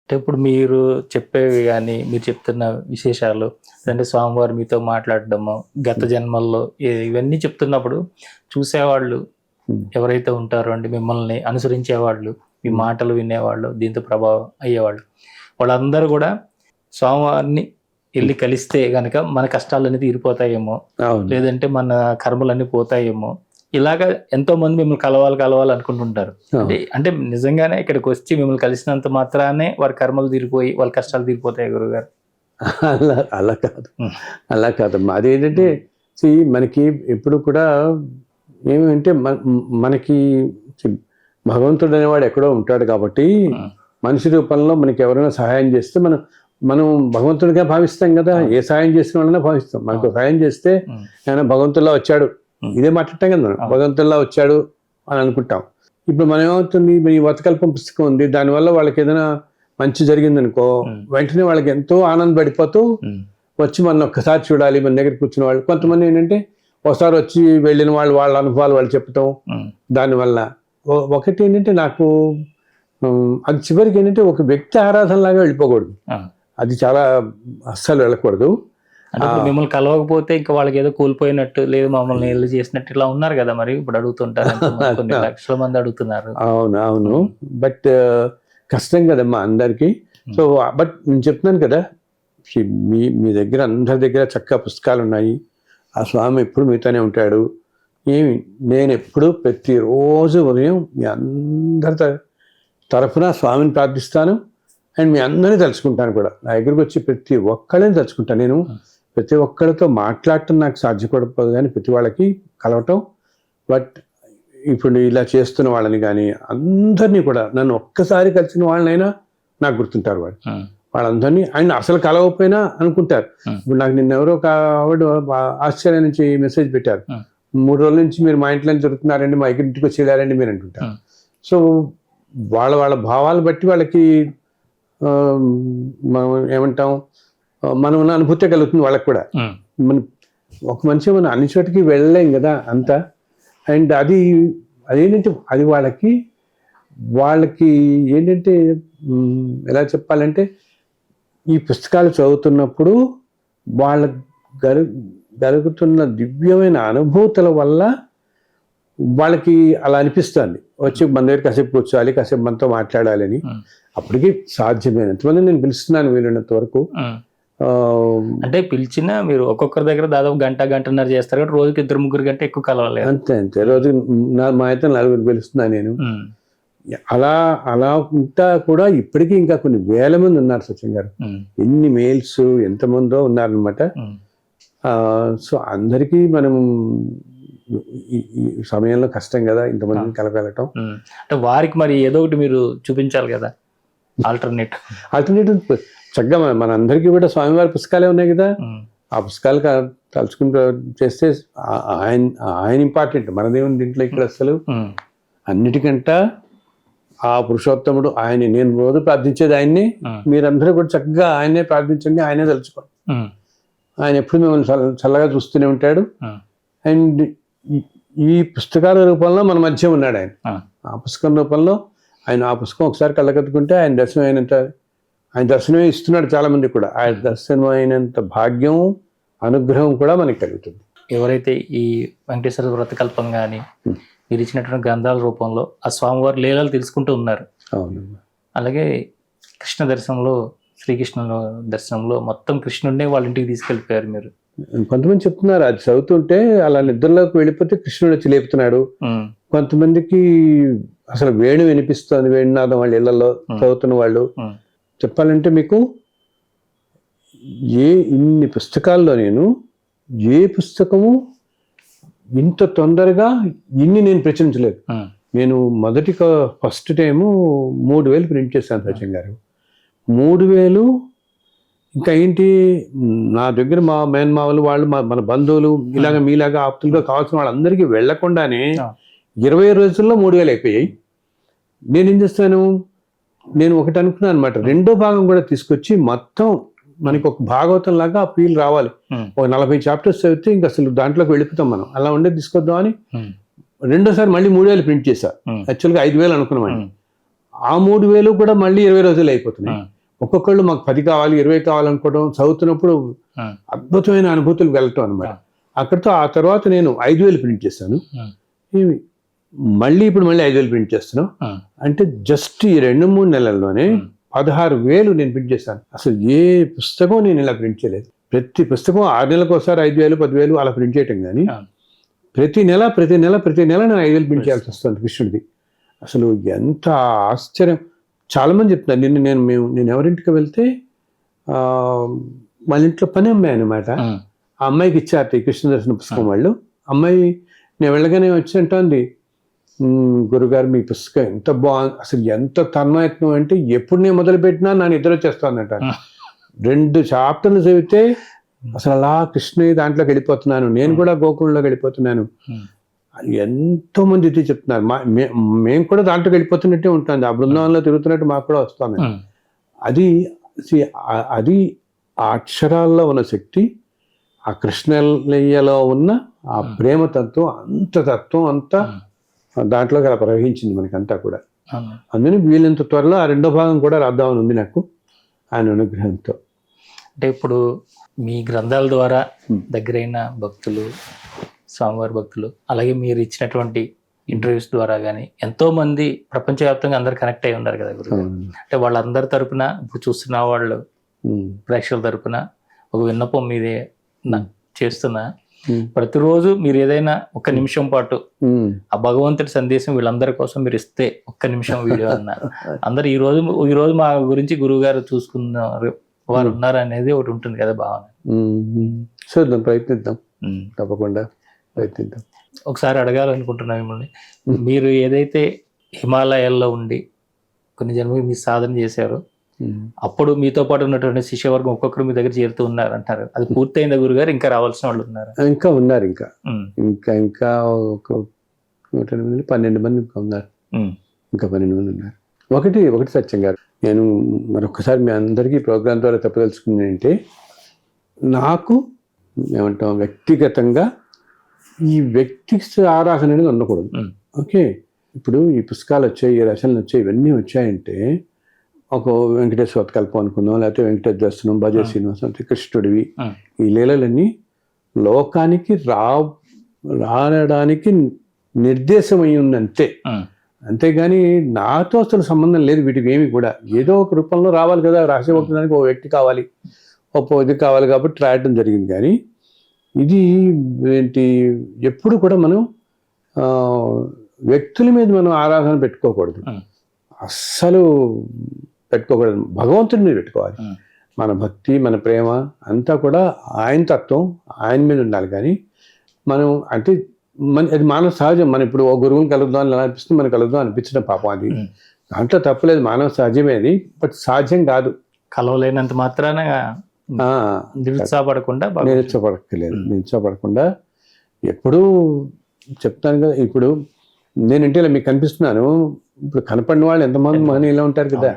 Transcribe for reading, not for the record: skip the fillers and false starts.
అంటే ఇప్పుడు మీరు చెప్పేవి కానీ మీరు చెప్తున్న విశేషాలు అంటే స్వామివారు మీతో మాట్లాడడము గత జన్మల్లో ఇవన్నీ చెప్తున్నప్పుడు చూసేవాళ్ళు ఎవరైతే ఉంటారో అండి మిమ్మల్ని అనుసరించేవాళ్ళు మీ మాటలు వినేవాళ్ళు దీంతో ప్రభావం అయ్యేవాళ్ళు వాళ్ళందరూ కూడా స్వామివారిని వెళ్ళి కలిస్తే గనక మన కష్టాలన్నీ తీరిపోతాయేమో లేదంటే మన కర్మలన్నీ పోతాయేమో ఇలాగా ఎంతో మంది మిమ్మల్ని కలవాలి అనుకుంటుంటారు. అంటే నిజంగానే ఇక్కడికి వచ్చి మిమ్మల్ని కలిసినంత మాత్రానే వారి కర్మలు తీరిపోయి వాళ్ళ కష్టాలు తీరిపోతాయి గురుగారు? అలా కాదమ్మా. అదేంటంటే మనకి ఎప్పుడు కూడా ఏమంటే మనకి భగవంతుడు అనేవాడు ఎక్కడో ఉంటాడు కాబట్టి మనిషి రూపంలో మనకి ఎవరైనా సహాయం చేస్తే మనం భగవంతుడిగా భావిస్తాం కదా. ఏ సహాయం చేసిన వాళ్ళైనా భావిస్తాం. మనకు సహాయం చేస్తే ఆయన భగవంతుల్లా వచ్చాడు ఇదే మాట్లాడటం కదా, మనం భగవంతుల్లా వచ్చాడు అని అనుకుంటాం. ఇప్పుడు మనం ఏమవుతుంది, ఈ వతకల్పం పుస్తకం ఉంది, దానివల్ల వాళ్ళకి ఏదైనా మంచి జరిగింది అనుకో వెంటనే వాళ్ళకి ఎంతో ఆనందపడిపోతూ వచ్చి మన ఒక్కసారి చూడాలి మన దగ్గర కూర్చున్న వాళ్ళు. కొంతమంది ఏంటంటే ఒకసారి వచ్చి వెళ్ళిన వాళ్ళ అనుభవాలు వాళ్ళు చెప్తాం. దానివల్ల ఒకటి ఏంటంటే నాకు అది చివరికి ఏంటంటే ఒక వ్యక్తి ఆరాధన లాగా వెళ్ళిపోకూడదు. అది చాలా అస్సలు వెళ్ళకూడదు. మిమ్మల్ని కలవకపోతే ఇంకా వాళ్ళకి ఏదో కోల్పోయినట్టు లేదు మమ్మల్ని ఏళ్ళు చేసినట్టు ఇలా ఉన్నారు కదా మరి ఇప్పుడు అడుగుతుంటారు, కొన్ని లక్షల మంది అడుగుతున్నారు. అవును బట్ కష్టం కదమ్మా అందరికి. సో బట్ నేను చెప్తున్నాను కదా, మీ దగ్గర అందరి దగ్గర చక్కగా పుస్తకాలు ఉన్నాయి. ఆ స్వామి ఎప్పుడు మీతోనే ఉంటాడు. నేను ఎప్పుడు ప్రతిరోజు ఉదయం మీ అందరి తరఫున స్వామిని ప్రార్థిస్తాను అండ్ మీ అందరినీ తలుచుకుంటాను కూడా. నా దగ్గరకు వచ్చి ప్రతి ఒక్కళ్ళని తలుచుకుంటాను. నేను ప్రతి ఒక్కరితో మాట్లాడటం నాకు సాధ్యపడకపోదు కానీ ప్రతి వాళ్ళకి కలవటం. బట్ ఇప్పుడు ఇలా చేస్తున్న వాళ్ళని కానీ అందరినీ కూడా నన్ను ఒక్కసారి కలిసిన వాళ్ళనైనా నాకు గుర్తుంటారు. వాళ్ళందరినీ ఆయన అసలు కలవకపోయినా అనుకుంటారు. ఇప్పుడు నాకు నిన్న ఎవరో ఆవిడ ఆస్ట్రేలియా నుంచి మెసేజ్ పెట్టారు, 3 రోజుల నుంచి మీరు మా ఇంట్లో జరుగుతున్నారండి, మా ఇంటికి వచ్చి వెళ్ళారండి మీరు అంటుంటారు. సో వాళ్ళ భావాలు బట్టి వాళ్ళకి మనం ఏమంటాం, మనం ఉన్న అనుభూతి కలుగుతుంది వాళ్ళకి కూడా. మన ఒక మనిషి మనం అన్ని చోటికి వెళ్ళలేం కదా అంతా. అండ్ అదేంటంటే అది వాళ్ళకి ఏంటంటే ఎలా చెప్పాలంటే ఈ పుస్తకాలు చదువుతున్నప్పుడు వాళ్ళకి జరుగుతున్న దివ్యమైన అనుభూతుల వల్ల వాళ్ళకి అలా అనిపిస్తుంది. వచ్చి మన దగ్గర కాసేపు కూర్చోవాలి, కాసేపు మనతో మాట్లాడాలి అని. అప్పటికి సాధ్యమైనంత మంది నేను పిలుస్తున్నాను వీలున్నంత వరకు. అంటే పిలిచినా మీరు ఒక్కొక్కరి దగ్గర దాదాపు గంటన్నర చేస్తారు కాబట్టి రోజుకి 2-3 గంట ఎక్కువ కలవాలి. అంతే రోజు మా అయితే 4 పిలుస్తున్నాను నేను. అలా ఉంటా కూడా ఇప్పటికీ ఇంకా కొన్ని వేల మంది ఉన్నారు సచిన్ గారు. ఎన్ని మెయిల్స్ ఎంతమందో ఉన్నారనమాట. సో అందరికీ మనం ఈ సమయంలో కష్టం కదా ఇంతమందిని కలగలటం. అంటే వారికి మరి ఏదో ఒకటి మీరు చూపించాలి కదా ఆల్టర్నేటివ్. చక్కగా మన అందరికీ స్వామివారి పుస్తకాలే ఉన్నాయి కదా, ఆ పుస్తకాలు తలుచుకుంటూ చేస్తే ఆయన ఇంపార్టెంట్. మనదేముంది దీంట్లో ఇక్కడ అసలు. అన్నిటికంట ఆ పురుషోత్తముడు ఆయన. నేను రోజు ప్రార్థించేది ఆయన్ని. మీరందరూ కూడా చక్కగా ఆయనే ప్రార్థించండి, ఆయనే తలుచుకోండి. ఆయన ఎప్పుడు మిమ్మల్ని చల్లగా చూస్తూనే ఉంటాడు. అండ్ ఈ పుస్తకాల రూపంలో మన మధ్య ఉన్నాడు ఆయన. ఆ పుస్తకం రూపంలో ఆయన ఆ పుస్తకం ఒకసారి కళ్ళకత్తుకుంటే ఆయన దర్శనం అయినంత, ఆయన దర్శనమే ఇస్తున్నాడు చాలా మంది కూడా. ఆయన దర్శనం అయినంత భాగ్యం అనుగ్రహం కూడా మనకి కలుగుతుంది. ఎవరైతే ఈ వెంకటేశ్వర వ్రతకల్పం కానీ మీరు ఇచ్చినటువంటి గ్రంథాల రూపంలో ఆ స్వామివారి లీలలు తెలుసుకుంటూ ఉన్నారు. అలాగే కృష్ణ దర్శనంలో, శ్రీకృష్ణ దర్శనంలో మొత్తం కృష్ణుడినే వాళ్ళ ఇంటికి తీసుకెళ్ళిపోయారు మీరు. కొంతమంది చెప్తున్నారు అది చదువుతుంటే అలా నిద్రలోకి వెళ్ళిపోతే కృష్ణుడు వచ్చి లేపుతున్నాడు. కొంతమందికి అసలు వేణు వినిపిస్తుంది, వేణునాదం వాళ్ళ ఇళ్లలో చదువుతున్న వాళ్ళు. చెప్పాలంటే మీకు ఇన్ని పుస్తకాల్లో నేను ఏ పుస్తకము ఇంత తొందరగా నేను ప్రచురించలేదు. నేను ఫస్ట్ టైము 3000 ప్రింట్ చేశాను సచిన్ గారు. 3000 ఇంకా ఏంటి, నా దగ్గర మా మేనమావలు వాళ్ళు, మన బంధువులు, ఇలాగ మీలాగా ఆప్తులుగా కావాల్సిన వాళ్ళందరికీ వెళ్లకుండానే 20 రోజుల్లో 3000 అయిపోయాయి. నేనేం చేస్తాను, నేను ఒకటి అనుకున్నాను అనమాట, 2వ భాగం కూడా తీసుకొచ్చి మొత్తం మనకి ఒక భాగవతం లాగా ఆ ఫీల్ రావాలి. ఒక 40 చాప్టర్స్ చదివితే ఇంకా అసలు దాంట్లోకి వెళ్ళిపోతాం మనం. అలా ఉండేది తీసుకొద్దాం అని రెండోసారి మళ్ళీ 3000 ప్రింట్ చేశా. యాక్చువల్గా 5000 అనుకున్నామండి. ఆ 3000 కూడా మళ్ళీ 20 రోజులు అయిపోతున్నాయి. ఒక్కొక్కళ్ళు మాకు 10 కావాలి 20 కావాలనుకోవడం, చదువుతున్నప్పుడు ఉమ్, అద్భుతమైన అనుభూతులు వెళ్ళటం అనమాట. అక్కడితో ఆ తర్వాత నేను 5,000 ప్రింట్ చేశాను. ఉమ్, ఇవి మళ్ళీ 5,000 ప్రింట్ చేస్తున్నాం. ఉమ్, అంటే జస్ట్ ఈ 2-3 నెలల్లోనే ఉమ్. 16,000 నేను ప్రింట్ చేశాను. అసలు ఏ పుస్తకం నేను ఇలా ప్రింట్ చేయలేదు. ప్రతి పుస్తకం 6 నెలలకు ఒకసారి 5,000 10,000 అలా ప్రింట్ చేయటం కానీ ఆ. ప్రతి నెల నేను 5,000 ప్రింట్ చేయాల్సి వస్తుంది కృష్ణుడిది. అసలు ఎంత ఆశ్చర్యం. చాలా మంది చెప్తున్నారు. నేను ఎవరింటికి వెళ్తే వాళ్ళ ఇంట్లో పని అమ్మాయి అనమాట. ఉమ్, ఆ అమ్మాయికి ఇచ్చారు ఈ కృష్ణ దర్శన పుస్తకం వాళ్ళు. అమ్మాయి నేను వెళ్ళగానే వచ్చి అంటోంది, గురుగారు మీ పుస్తకం ఎంత బాగుంది, అసలు ఎంత తన్మయత్నం అంటే ఎప్పుడు నేను మొదలుపెట్టినా నా నిద్ర వచ్చేస్తానంట. 2 చాప్టర్లు చదివితే అసలు అలా కృష్ణ దాంట్లోకి వెళ్ళిపోతున్నాను, నేను కూడా గోకులంలోకి వెళ్ళిపోతున్నాను. ఉమ్, ఎంతో మంది ఇది చెప్తున్నారు. మేము కూడా దాంట్లోకి వెళ్ళిపోతున్నట్టే ఉంటుంది. ఆ బృందావనంలో తిరుగుతున్నట్టు మాకు కూడా వస్తాను. ఉమ్, అది అది ఆ అక్షరాల్లో ఉన్న శక్తి, ఆ కృష్ణయ్యలో ఉన్న ఆ ప్రేమ తత్వం, అంతా దాంట్లోకి అలా ప్రవహించింది మనకంతా కూడా. అవును. అందుకని వీళ్ళంత త్వరలో ఆ 2వ భాగం కూడా రాద్దామని ఉంది నాకు, ఆయన అనుగ్రహంతో. అంటే ఇప్పుడు మీ గ్రంథాల ద్వారా దగ్గరైన భక్తులు, స్వామివారి భక్తులు, అలాగే మీరు ఇచ్చినటువంటి ఇంటర్వ్యూస్ ద్వారా కానీ ఎంతో మంది ప్రపంచవ్యాప్తంగా అందరు కనెక్ట్ అయి ఉన్నారు కదా గురువు. అంటే వాళ్ళందరి తరపున ఇప్పుడు చూస్తున్న వాళ్ళు ప్రేక్షకుల తరపున ఒక విన్నపం మీదే చేస్తున్నా. ప్రతిరోజు మీరు ఏదైనా 1 నిమిషం పాటు ఆ భగవంతుడి సందేశం వీళ్ళందరి కోసం మీరు ఇస్తే 1 నిమిషం వీడియో అన్నారు. అందరు ఈ రోజు మా గురించి గురువు గారు చూసుకున్నారు, వారు ఉన్నారు అనేది ఒకటి ఉంటుంది కదా భావన. చూద్దాం, ప్రయత్నిద్దాం, తప్పకుండా ప్రయత్నిద్దాం. ఒకసారి అడగాలనుకుంటున్నా మిమ్మల్ని, మీరు ఏదైతే హిమాలయాల్లో ఉండి కొన్ని జన్మలు మీ సాధన చేశారో అప్పుడు మీతో పాటు ఉన్నటువంటి శిష్యవర్గం ఒక్కొక్కరు మీ దగ్గర చేరుతూ ఉన్నారు అంటారు, అది పూర్తయిందా గురుగారు? ఇంకా రావాల్సిన వాళ్ళు ఉన్నారు? ఇంకా ఉన్నారు. ఇంకా ఒక 12 మంది ఇంకా ఉన్నారు. ఇంకా 12 మంది ఉన్నారు. ఒకటి సత్యం గారు, నేను మరొకసారి మీ అందరికీ ప్రోగ్రాం ద్వారా చెప్పదలుచుకుంది అంటే, నాకు ఏమంటాం వ్యక్తిగతంగా ఈ వ్యక్తి ఆరాధన అనేది ఉండకూడదు. ఓకే, ఇప్పుడు ఈ పుస్తకాలు వచ్చాయి, ఈ రచనలు వచ్చాయి, ఇవన్నీ వచ్చాయంటే ఒక వెంకటేశ్వర కల్పం అనుకుందాం, లేకపోతే వెంకటేశ్వర దర్శనం, భజ శ్రీనివాసం, కృష్ణుడివి, ఈ లీలలన్నీ లోకానికి రావడానికి నిర్దేశం అయి ఉందంతే. అంతేగాని నాతో అసలు సంబంధం లేదు వీటికి ఏమి కూడా. ఏదో ఒక రూపంలో రావాలి కదా, రాసేవడానికి ఒక వ్యక్తి కావాలి, ఒక ఇది కావాలి కాబట్టి రాయటం జరిగింది. కానీ ఇది ఏంటి, ఎప్పుడు కూడా మనం వ్యక్తుల మీద మనం ఆరాధన పెట్టుకోకూడదు, అస్సలు పెట్టుకోకూడదు. భగవంతుడి మీద పెట్టుకోవాలి. మన భక్తి, మన ప్రేమ అంతా కూడా ఆయన తత్వం, ఆయన మీద ఉండాలి. కానీ మనం అంటే అది మానవ సహజం. మనం ఇప్పుడు ఓ గురువుని కలుద్దాం అని అనిపిస్తుంది, మనకు కలుద్దాం అనిపించడం పాపం, అది దాంట్లో తప్పలేదు, మానవ సహజమే అది. బట్ సాధ్యం కాదు. కలవలేనంత మాత్రాన నిరుత్సాహపడకుండా ఎప్పుడూ చెప్తాను కదా. ఇప్పుడు నేనంటే ఇలా మీకు కనిపిస్తున్నాను, ఇప్పుడు కనపడిన వాళ్ళు ఎంతమంది మహనీయులు ఉంటారు కదా.